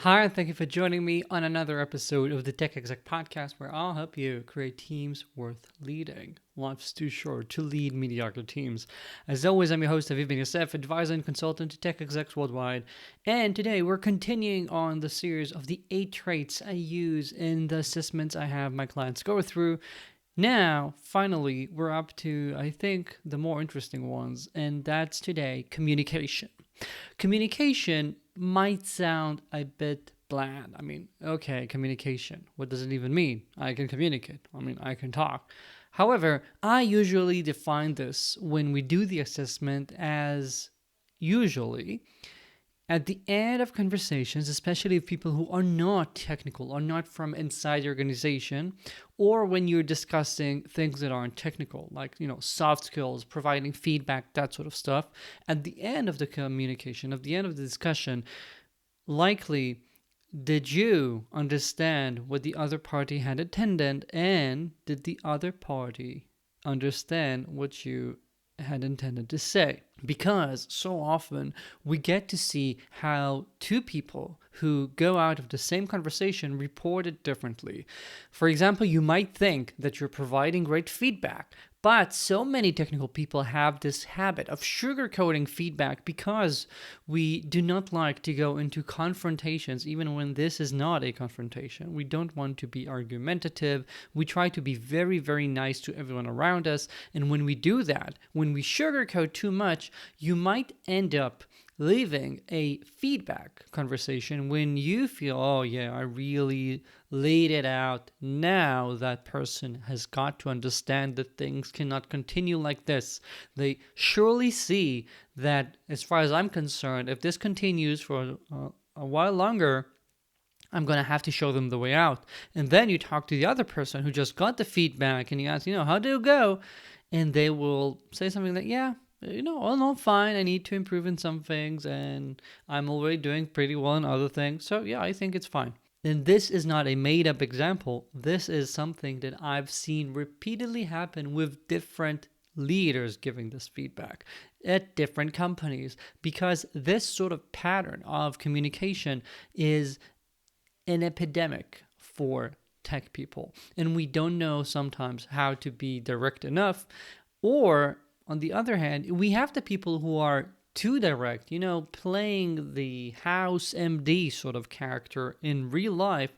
Hi, and thank you for joining me on another episode of the Tech Exec Podcast, where I'll help you create teams worth leading. Life's too short to lead mediocre teams. As always, I'm your host, Aviv Ben-Yosef, advisor and consultant to tech execs worldwide. And today we're continuing on the series of the 8 traits I use in the assessments I have my clients go through. Now, finally, we're up to, I think, the more interesting ones, and that's today communication. Communication might sound a bit bland. Okay, communication. What does it even mean? I can communicate. I can talk. However, I usually define this when we do the assessment as usually at the end of conversations, especially with people who are not technical, are not from inside the organization, or when you're discussing things that aren't technical, like, soft skills, providing feedback, that sort of stuff, at the end of the communication, at the end of the discussion, likely, did you understand what the other party had intended, and did the other party understand what you had intended to say? Because so often we get to see how two people who go out of the same conversation report it differently. For example, you might think that you're providing great feedback, but so many technical people have this habit of sugarcoating feedback because we do not like to go into confrontations, even when this is not a confrontation. We don't want to be argumentative. We try to be very, very nice to everyone around us. And when we do that, when we sugarcoat too much, you might end up leaving a feedback conversation when you feel, oh yeah, I really laid it out. Now that person has got to understand that things cannot continue like this. They surely see that, as far as I'm concerned, if this continues for a while longer, I'm going to have to show them the way out. And then you talk to the other person who just got the feedback and you ask, how did it go? And they will say something like, yeah, oh no, fine, I need to improve in some things and I'm already doing pretty well in other things. So yeah, I think it's fine. And this is not a made up example. This is something that I've seen repeatedly happen with different leaders giving this feedback at different companies, because this sort of pattern of communication is an epidemic for tech people. And we don't know sometimes how to be direct enough, or on the other hand, we have the people who are too direct, playing the house MD sort of character in real life,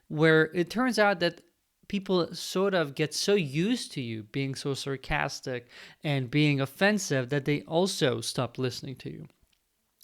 where it turns out that people sort of get so used to you being so sarcastic and being offensive that they also stop listening to you.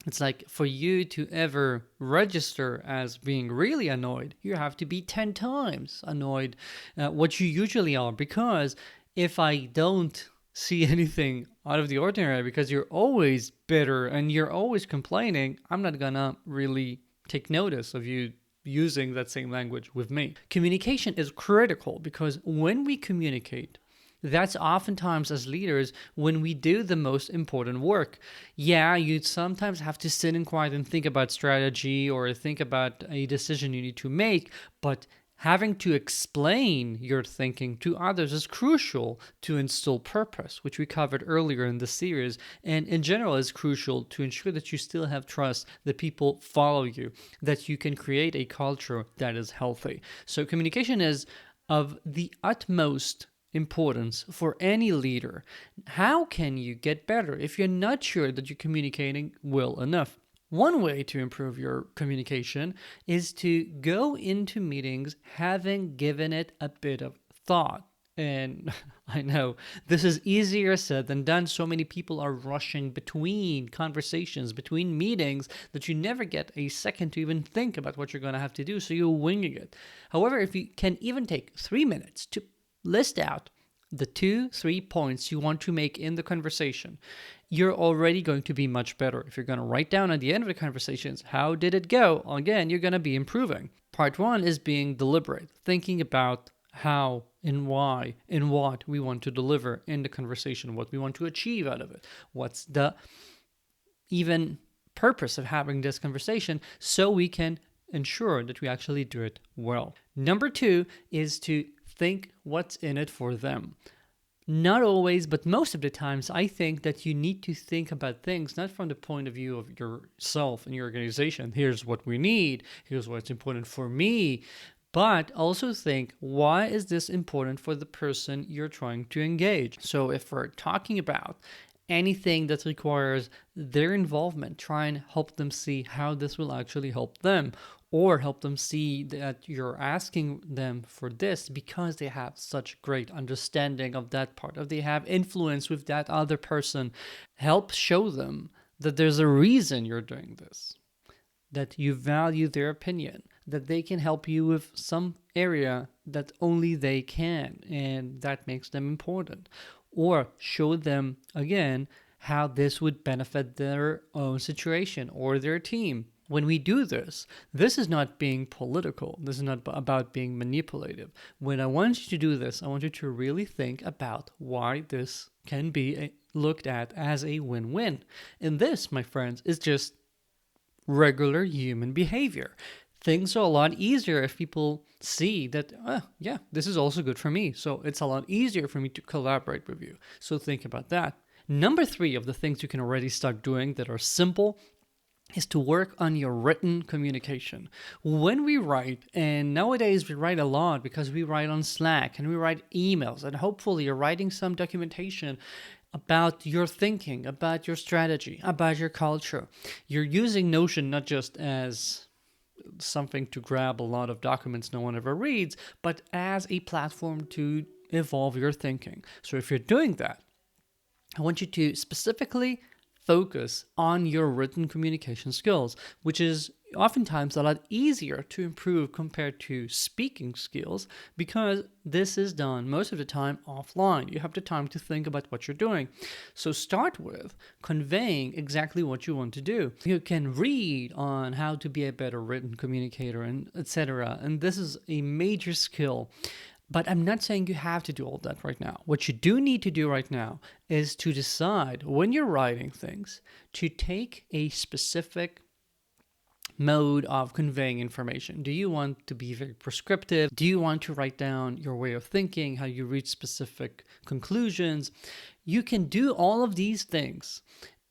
It's like, for you to ever register as being really annoyed, you have to be 10 times annoyed, what you usually are. Because if I don't see anything out of the ordinary, because you're always bitter and you're always complaining, I'm not gonna really take notice of you using that same language with me. Communication is critical, because when we communicate, that's oftentimes, as leaders, when we do the most important work. Yeah, you sometimes have to sit in quiet and think about strategy or think about a decision you need to make, but having to explain your thinking to others is crucial to instill purpose, which we covered earlier in the series, and in general is crucial to ensure that you still have trust, that people follow you, that you can create a culture that is healthy. So communication is of the utmost importance for any leader. How can you get better if you're not sure that you're communicating well enough? One way to improve your communication is to go into meetings having given it a bit of thought. And I know this is easier said than done. So many people are rushing between conversations, between meetings, that you never get a second to even think about what you're going to have to do. So you're winging it. However, if you can even take 3 minutes to list out the 2-3 points you want to make in the conversation, you're already going to be much better. If you're going to write down at the end of the conversations, how did it go? Again, you're going to be improving. Part 1 is being deliberate, thinking about how and why and what we want to deliver in the conversation, what we want to achieve out of it, what's the even purpose of having this conversation, so we can ensure that we actually do it well. Number 2 is to think what's in it for them. Not always, but most of the times, I think that you need to think about things not from the point of view of yourself and your organization. Here's what we need, here's what's important for me, but also think, why is this important for the person you're trying to engage? So if we're talking about anything that requires their involvement, try and help them see how this will actually help them, or help them see that you're asking them for this because they have such great understanding of that part, or they have influence with that other person. Help show them that there's a reason you're doing this, that you value their opinion, that they can help you with some area that only they can, and that makes them important. Or show them, again, how this would benefit their own situation or their team. When we do this, this is not being political. This is not about being manipulative. When I want you to do this, I want you to really think about why this can be looked at as a win-win. And this, my friends, is just regular human behavior. Things are a lot easier if people see that, yeah, this is also good for me. So it's a lot easier for me to collaborate with you. So think about that. Number 3 of the things you can already start doing that are simple is to work on your written communication. When we write, and nowadays we write a lot because we write on Slack and we write emails, and hopefully you're writing some documentation about your thinking, about your strategy, about your culture. You're using Notion not just as something to grab a lot of documents no one ever reads, but as a platform to evolve your thinking. So if you're doing that, I want you to specifically focus on your written communication skills, which is oftentimes a lot easier to improve compared to speaking skills, because this is done most of the time offline. You have the time to think about what you're doing. So start with conveying exactly what you want to do. You can read on how to be a better written communicator and etc. And this is a major skill. But I'm not saying you have to do all that right now. What you do need to do right now is to decide, when you're writing things, to take a specific mode of conveying information. Do you want to be very prescriptive? Do you want to write down your way of thinking, how you reach specific conclusions? You can do all of these things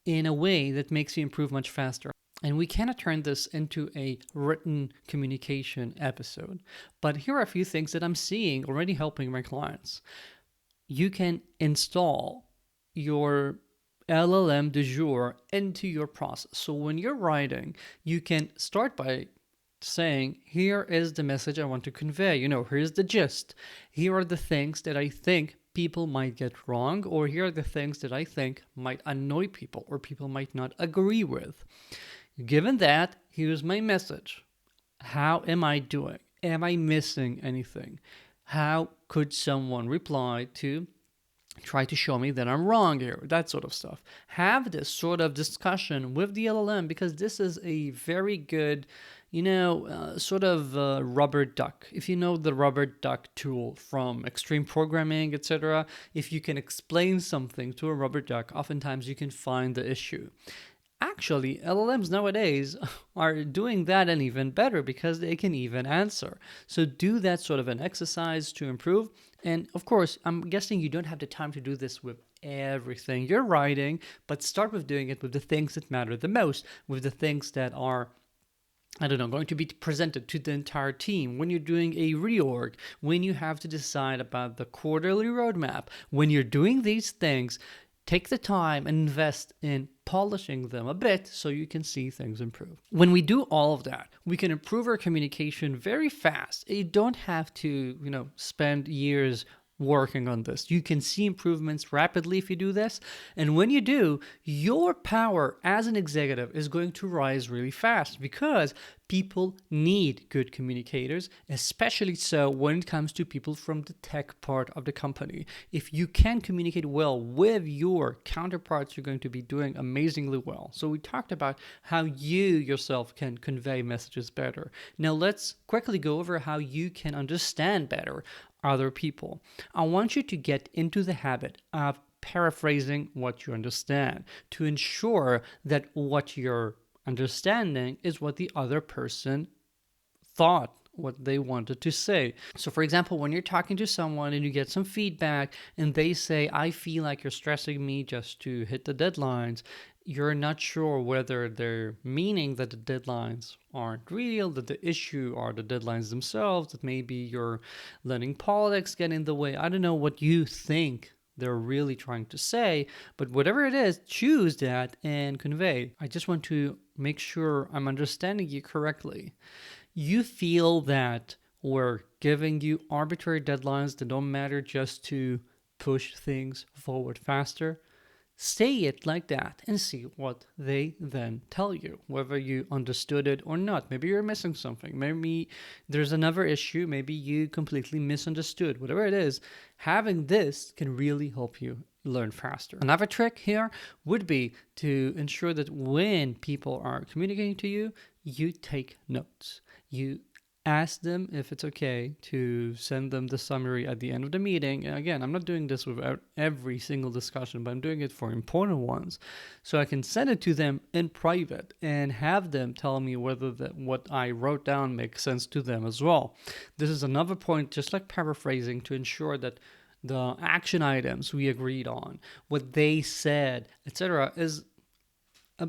in a way that makes you improve much faster. And we cannot turn this into a written communication episode. But here are a few things that I'm seeing already helping my clients. You can install your LLM du jour into your process. So when you're writing, you can start by saying, here is the message I want to convey. Here's the gist. Here are the things that I think people might get wrong, or here are the things that I think might annoy people or people might not agree with. Given that, here's my message. How am I doing? Am I missing anything? How could someone reply to try to show me that I'm wrong here? That sort of stuff. Have this sort of discussion with the LLM, because this is a very good, sort of rubber duck. If you know the rubber duck tool from extreme programming, etc., if you can explain something to a rubber duck, oftentimes you can find the issue. Actually, LLMs nowadays are doing that and even better, because they can even answer. So do that sort of an exercise to improve. And of course, I'm guessing you don't have the time to do this with everything you're writing, but start with doing it with the things that matter the most, with the things that are, going to be presented to the entire team. When you're doing a reorg, when you have to decide about the quarterly roadmap, when you're doing these things, take the time and invest in polishing them a bit so you can see things improve. When we do all of that, we can improve our communication very fast. You don't have to, spend years working on this. You can see improvements rapidly if you do this. And when you do, your power as an executive is going to rise really fast, because people need good communicators, especially so when it comes to people from the tech part of the company. If you can communicate well with your counterparts, you're going to be doing amazingly well. So we talked about how you yourself can convey messages better. Now let's quickly go over how you can understand better other people. I want you to get into the habit of paraphrasing what you understand, to ensure that what you're understanding is what the other person thought what they wanted to say. So for example, when you're talking to someone and you get some feedback and they say, I feel like you're stressing me just to hit the deadlines, you're not sure whether they're meaning that the deadlines aren't real, that the issue are the deadlines themselves, that maybe you're letting politics get in the way. I don't know what you think they're really trying to say, but whatever it is, choose that and convey. I just want to make sure I'm understanding you correctly. You feel that we're giving you arbitrary deadlines that don't matter just to push things forward faster. Say it like that and see what they then tell you, whether you understood it or not. Maybe you're missing something. Maybe there's another issue. Maybe you completely misunderstood. Whatever it is, having this can really help you learn faster. Another trick here would be to ensure that when people are communicating to you, you take notes. You ask them if it's okay to send them the summary at the end of the meeting. And again, I'm not doing this with every single discussion, but I'm doing it for important ones. So I can send it to them in private and have them tell me whether what I wrote down makes sense to them as well. This is another point, just like paraphrasing, to ensure that the action items we agreed on, what they said, etc., is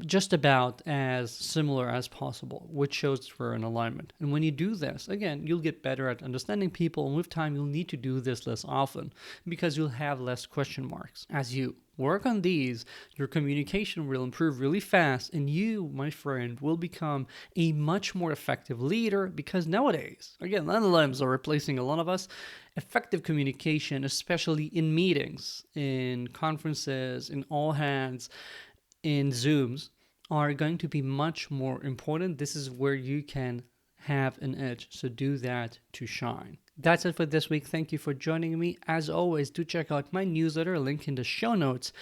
just about as similar as possible, which shows we're in alignment. And when you do this, again, you'll get better at understanding people, and with time, you'll need to do this less often because you'll have less question marks. As you work on these, your communication will improve really fast, and you, my friend, will become a much more effective leader because nowadays, again, LLMs are replacing a lot of us. Effective communication, especially in meetings, in conferences, in all hands, in Zooms, are going to be much more important. This is where you can have an edge. So do that to shine. That's it for this week. Thank you for joining me. As always, do check out my newsletter, link in the show notes,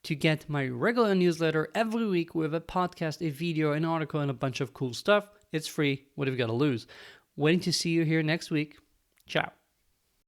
to get my regular newsletter every week with a podcast, a video, an article, and a bunch of cool stuff. It's free. What have you got to lose? Waiting to see you here next week. Ciao.